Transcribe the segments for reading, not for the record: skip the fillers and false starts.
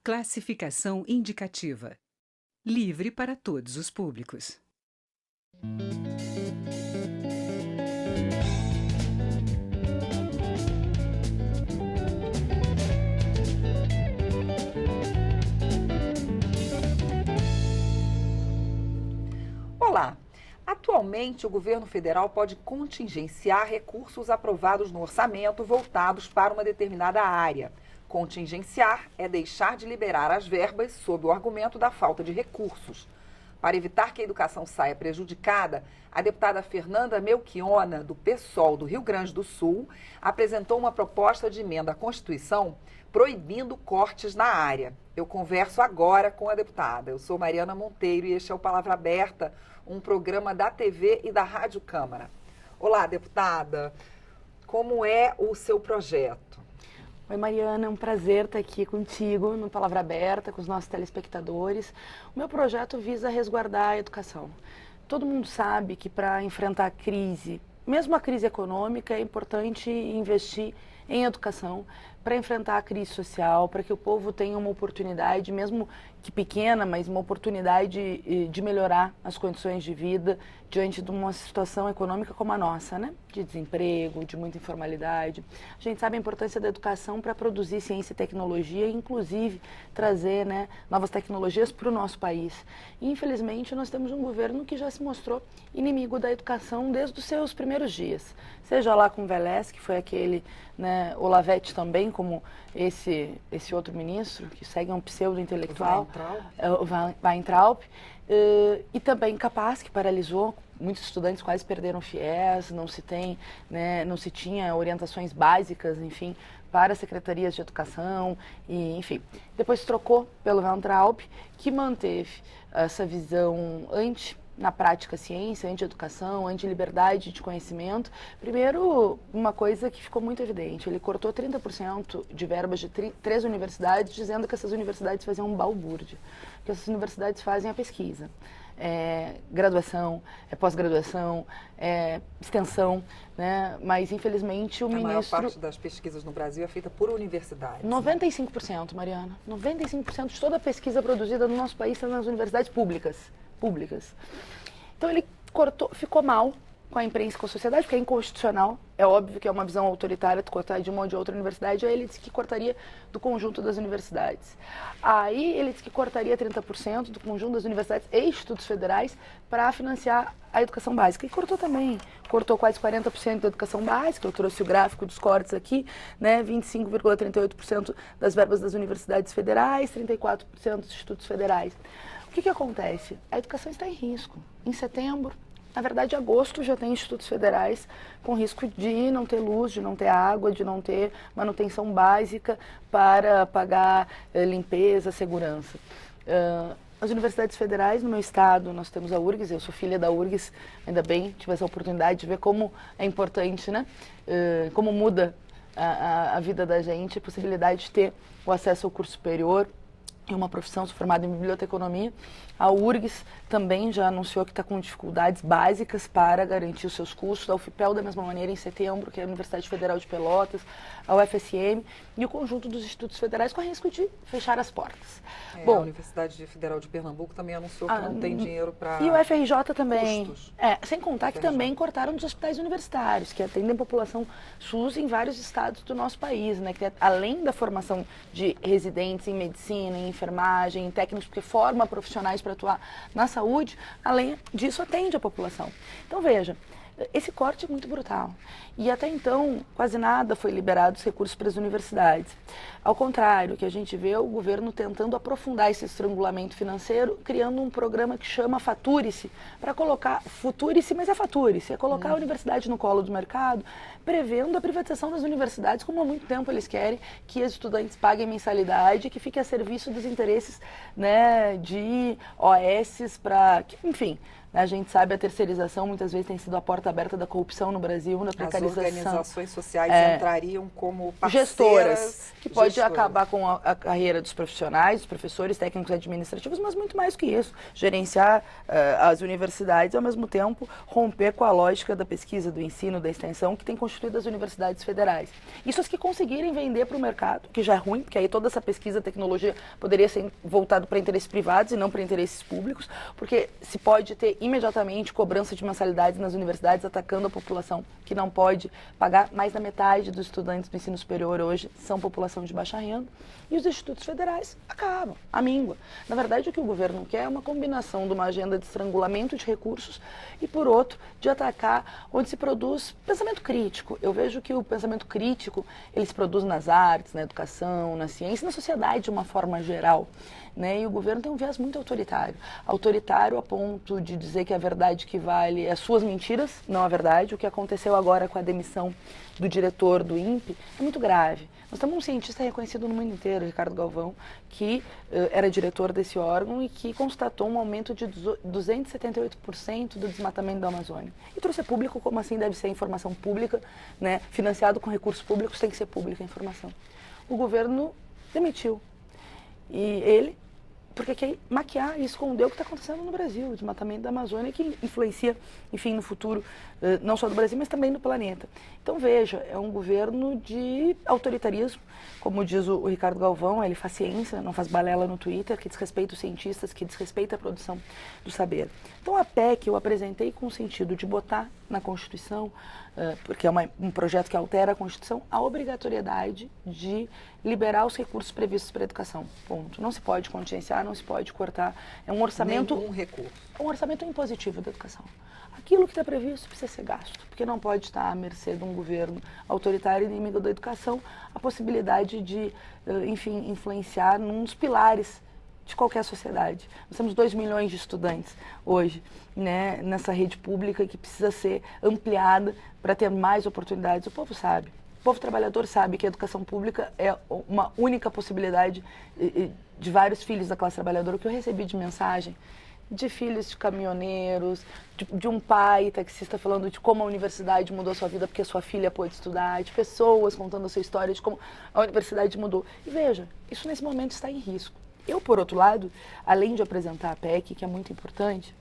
Classificação indicativa. Livre para todos os públicos. Olá! Atualmente, o governo federal pode contingenciar recursos aprovados no orçamento voltados para uma determinada área. Contingenciar é deixar de liberar as verbas sob o argumento da falta de recursos. Para evitar que a educação saia prejudicada, a deputada Fernanda Melchiona, do PSOL do Rio Grande do Sul, apresentou uma proposta de emenda à Constituição proibindo cortes na área. Eu converso agora com a deputada. Eu sou Mariana Monteiro e este é o Palavra Aberta, um programa da TV e da Rádio Câmara. Olá, deputada. Como é o seu projeto? Oi, Mariana, é um prazer estar aqui contigo no Palavra Aberta, com os nossos telespectadores. O meu projeto visa resguardar a educação. Todo mundo sabe que para enfrentar a crise, mesmo a crise econômica, é importante investir em educação para enfrentar a crise social, para que o povo tenha uma oportunidade, mesmo que pequena, mas uma oportunidade de melhorar as condições de vida diante de uma situação econômica como a nossa, né? De desemprego, de muita informalidade. A gente sabe a importância da educação para produzir ciência e tecnologia, inclusive trazer, né, novas tecnologias para o nosso país. E, infelizmente, nós temos um governo que já se mostrou inimigo da educação desde os seus primeiros dias. Seja lá com o Vélez, que foi aquele, né, Olavete também, como esse outro ministro, que segue um pseudo-intelectual, o Weintraub, e também Capaz, que paralisou, muitos estudantes quase perderam FIES, não se tem, né, não se tinha orientações básicas, enfim, para secretarias de educação, e, enfim. Depois trocou pelo Weintraub, que manteve essa visão na prática, ciência, anti-educação, anti-liberdade de conhecimento. Primeiro, uma coisa que ficou muito evidente, ele cortou 30% de verbas de 3 universidades, dizendo que essas universidades faziam um balbúrdia, que essas universidades fazem a pesquisa. Graduação, pós-graduação, extensão, né? Mas infelizmente o ministro... A maior parte das pesquisas no Brasil é feita por universidades. 95%, né? Mariana. 95% de toda a pesquisa produzida no nosso país está nas universidades públicas. Então ele ficou mal com a imprensa e com a sociedade, porque é inconstitucional. É óbvio que é uma visão autoritária de cortar de uma ou de outra universidade. Aí ele disse que cortaria do conjunto das universidades. Aí ele disse que cortaria 30% do conjunto das universidades e institutos federais para financiar a educação básica. E cortou também. Cortou quase 40% da educação básica. Eu trouxe o gráfico dos cortes aqui, né? 25,38% das verbas das universidades federais, 34% dos institutos federais. O que acontece? A educação está em risco. Em setembro, na verdade, em agosto, já tem institutos federais com risco de não ter luz, de não ter água, de não ter manutenção básica para pagar limpeza, segurança. As universidades federais, no meu estado, nós temos a URGS, eu sou filha da URGS, ainda bem, tive essa oportunidade de ver como é importante, né? Como muda a vida da gente, a possibilidade de ter o acesso ao curso superior, em uma profissão, sou formada em biblioteconomia. A URGS também já anunciou que está com dificuldades básicas para garantir os seus custos. A UFPEL, da mesma maneira, em setembro, que é a Universidade Federal de Pelotas, a UFSM e o conjunto dos institutos federais com risco de fechar as portas. Bom, a Universidade Federal de Pernambuco também anunciou que não tem dinheiro para e o FRJ também. Custos. Sem contar que também cortaram dos hospitais universitários, que atendem a população SUS em vários estados do nosso país, né? Que além da formação de residentes em medicina, em enfermagem, em técnicos, porque forma profissionais para atuar na saúde, além disso atende a população. Então veja, esse corte é muito brutal. E até então, quase nada foi liberado os recursos para as universidades. Ao contrário, o que a gente vê é o governo tentando aprofundar esse estrangulamento financeiro, criando um programa que chama Fature-se, para colocar, Future-se, mas é Fature-se, é colocar a universidade no colo do mercado, prevendo a privatização das universidades, como há muito tempo eles querem que os estudantes paguem mensalidade, que fique a serviço dos interesses, né, de OS para, enfim. A gente sabe a terceirização muitas vezes tem sido a porta porta aberta da corrupção no Brasil, da As precarização. organizações sociais entrariam como parceiras. Gestoras, que pode acabar com a carreira dos profissionais, dos professores, técnicos administrativos, mas muito mais que isso. Gerenciar as universidades e, ao mesmo tempo, romper com a lógica da pesquisa, do ensino, da extensão, que tem constituído as universidades federais. Isso as que conseguirem vender para o mercado, que já é ruim, porque aí toda essa pesquisa, tecnologia, poderia ser voltado para interesses privados e não para interesses públicos, porque se pode ter imediatamente cobrança de mensalidades nas universidades, atacando a população que não pode pagar. Mais da metade dos estudantes do ensino superior hoje são população de baixa renda, e os institutos federais acabam, a míngua. Na verdade, o que o governo quer é uma combinação de uma agenda de estrangulamento de recursos e, por outro, de atacar onde se produz pensamento crítico. Eu vejo que o pensamento crítico, ele se produz nas artes, na educação, na ciência, na sociedade de uma forma geral. Né? E o governo tem um viés muito autoritário. Autoritário a ponto de dizer que a verdade que vale é as suas mentiras, não a verdade. O que aconteceu agora com a demissão do diretor do INPE é muito grave. Nós temos um cientista reconhecido no mundo inteiro, Ricardo Galvão, que era diretor desse órgão e que constatou um aumento de 278% do desmatamento da Amazônia. E trouxe a público, como assim deve ser informação pública, né? Financiado com recursos públicos, tem que ser pública a informação. O governo demitiu. E ele, porque quer maquiar e esconder o que está acontecendo no Brasil, o desmatamento da Amazônia, que influencia, enfim, no futuro, não só do Brasil, mas também do planeta. Então, veja, é um governo de autoritarismo, como diz o Ricardo Galvão, ele faz ciência, não faz balela no Twitter, que desrespeita os cientistas, que desrespeita a produção do saber. Então, a PEC eu apresentei com o sentido de botar na Constituição, porque é um projeto que altera a Constituição, a obrigatoriedade de liberar os recursos previstos para a educação. Ponto. Não se pode contingenciar, não se pode cortar. É um orçamento... Nenhum recurso. É um orçamento impositivo da educação. Aquilo que está previsto precisa ser gasto, porque não pode estar à mercê de um governo autoritário e inimigo da educação a possibilidade de, enfim, influenciar num dos pilares de qualquer sociedade. Nós temos 2 milhões de estudantes hoje, né, nessa rede pública que precisa ser ampliada para ter mais oportunidades. O povo sabe. O povo trabalhador sabe que a educação pública é uma única possibilidade de vários filhos da classe trabalhadora. O que eu recebi de mensagem de filhos de caminhoneiros, de um pai taxista falando de como a universidade mudou a sua vida porque a sua filha pôde estudar, de pessoas contando a sua história de como a universidade mudou. E veja, isso nesse momento está em risco. Eu, por outro lado, além de apresentar a PEC, que é muito importante,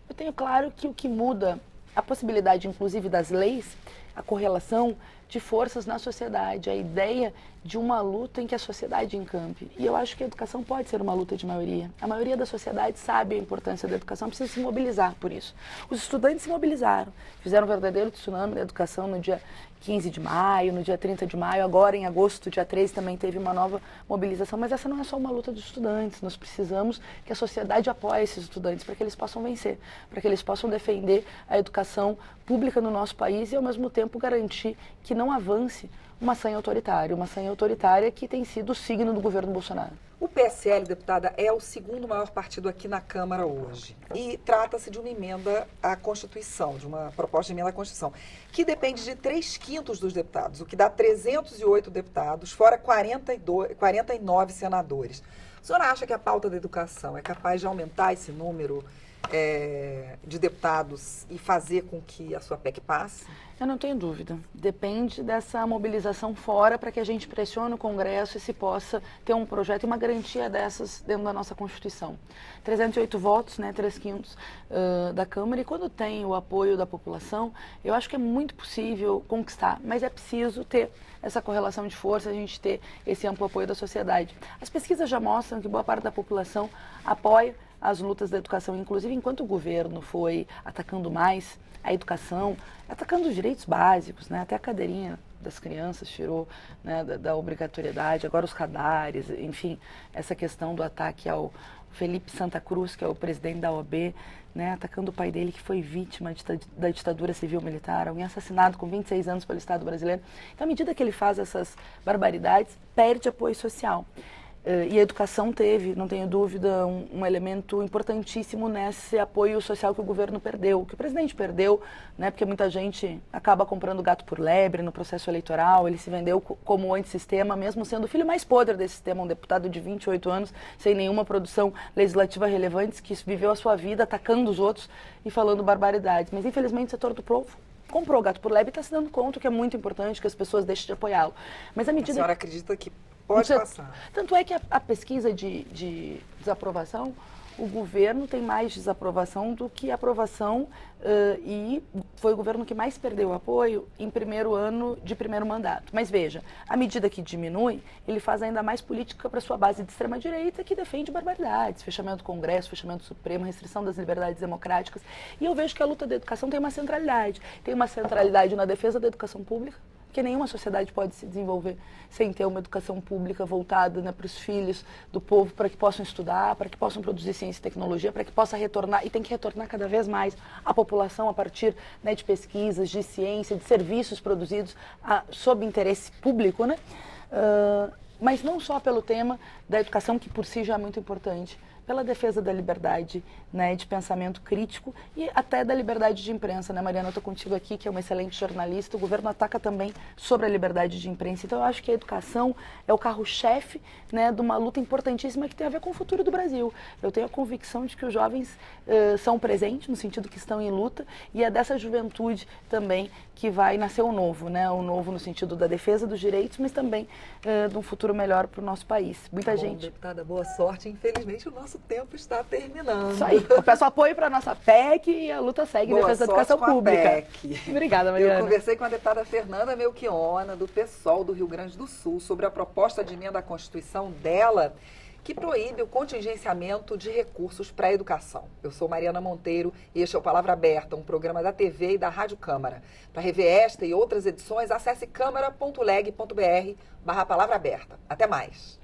eu tenho claro que o que muda a possibilidade, inclusive, das leis, a correlação de forças na sociedade, a ideia de uma luta em que a sociedade encampe. E eu acho que a educação pode ser uma luta de maioria. A maioria da sociedade sabe a importância da educação, precisa se mobilizar por isso. Os estudantes se mobilizaram, fizeram um verdadeiro tsunami da educação no dia 15 de maio, no dia 30 de maio, agora em agosto, dia 13, também teve uma nova mobilização, mas essa não é só uma luta dos estudantes, nós precisamos que a sociedade apoie esses estudantes para que eles possam vencer, para que eles possam defender a educação pública no nosso país e, ao mesmo tempo, garantir que não avance uma sanha autoritária que tem sido o signo do governo Bolsonaro. O PSL, deputada, é o segundo maior partido aqui na Câmara hoje. E trata-se de uma emenda à Constituição, de uma proposta de emenda à Constituição, que depende de 3/5 dos deputados, o que dá 308 deputados, fora 49 senadores. O senhor acha que a pauta da educação é capaz de aumentar esse número de deputados e fazer com que a sua PEC passe? Eu não tenho dúvida. Depende dessa mobilização fora para que a gente pressione o Congresso e se possa ter um projeto e uma garantia dessas dentro da nossa Constituição. 308 votos, né, 3/5 da Câmara, e quando tem o apoio da população, eu acho que é muito possível conquistar, mas é preciso ter essa correlação de força, a gente ter esse amplo apoio da sociedade. As pesquisas já mostram que boa parte da população apoia as lutas da educação, inclusive enquanto o governo foi atacando mais a educação, atacando os direitos básicos, né? Até a cadeirinha das crianças tirou, né, da obrigatoriedade, agora os radares, enfim, essa questão do ataque ao Felipe Santa Cruz, que é o presidente da OAB, né, atacando o pai dele, que foi vítima da ditadura civil-militar, alguém assassinado com 26 anos pelo Estado brasileiro. Então, à medida que ele faz essas barbaridades, perde apoio social. E a educação teve, não tenho dúvida, um elemento importantíssimo nesse apoio social que o governo perdeu, que o presidente perdeu, né, porque muita gente acaba comprando gato por lebre no processo eleitoral, ele se vendeu como antissistema, mesmo sendo o filho mais podre desse sistema, um deputado de 28 anos, sem nenhuma produção legislativa relevante, que viveu a sua vida atacando os outros e falando barbaridades. Mas, infelizmente, o setor do povo comprou o gato por lebre e está se dando conta que é muito importante que as pessoas deixem de apoiá-lo. Mas à medida... A senhora acredita que pode passar? Tanto é que a pesquisa de desaprovação, o governo tem mais desaprovação do que aprovação e foi o governo que mais perdeu apoio em primeiro ano de primeiro mandato. Mas veja, à medida que diminui, ele faz ainda mais política para sua base de extrema-direita que defende barbaridades, fechamento do Congresso, fechamento do Supremo, restrição das liberdades democráticas. E eu vejo que a luta da educação tem uma centralidade. Tem uma centralidade na defesa da educação pública, porque nenhuma sociedade pode se desenvolver sem ter uma educação pública voltada, né, para os filhos do povo, para que possam estudar, para que possam produzir ciência e tecnologia, para que possa retornar, e tem que retornar cada vez mais a população a partir, né, de pesquisas, de ciência, de serviços produzidos sob interesse público, né? Mas não só pelo tema da educação, que por si já é muito importante, pela defesa da liberdade, né, de pensamento crítico e até da liberdade de imprensa, né, Mariana? Eu estou contigo aqui, que é uma excelente jornalista. O governo ataca também sobre a liberdade de imprensa. Então, eu acho que a educação é o carro-chefe, né, de uma luta importantíssima que tem a ver com o futuro do Brasil. Eu tenho a convicção de que os jovens são presentes, no sentido que estão em luta, e é dessa juventude também que vai nascer o novo, né? O novo no sentido da defesa dos direitos, mas também de um futuro melhor para o nosso país. Muita gente. Deputada, boa sorte. Infelizmente, o nosso tempo está terminando. Isso aí. Eu peço apoio para a nossa PEC e a luta segue em defesa da educação pública. Obrigada, Mariana. Eu conversei com a deputada Fernanda Melchiona, do PSOL do Rio Grande do Sul, sobre a proposta de emenda à Constituição dela, que proíbe o contingenciamento de recursos para a educação. Eu sou Mariana Monteiro e este é o Palavra Aberta, um programa da TV e da Rádio Câmara. Para rever esta e outras edições, acesse câmara.leg.br/palavra aberta. Até mais.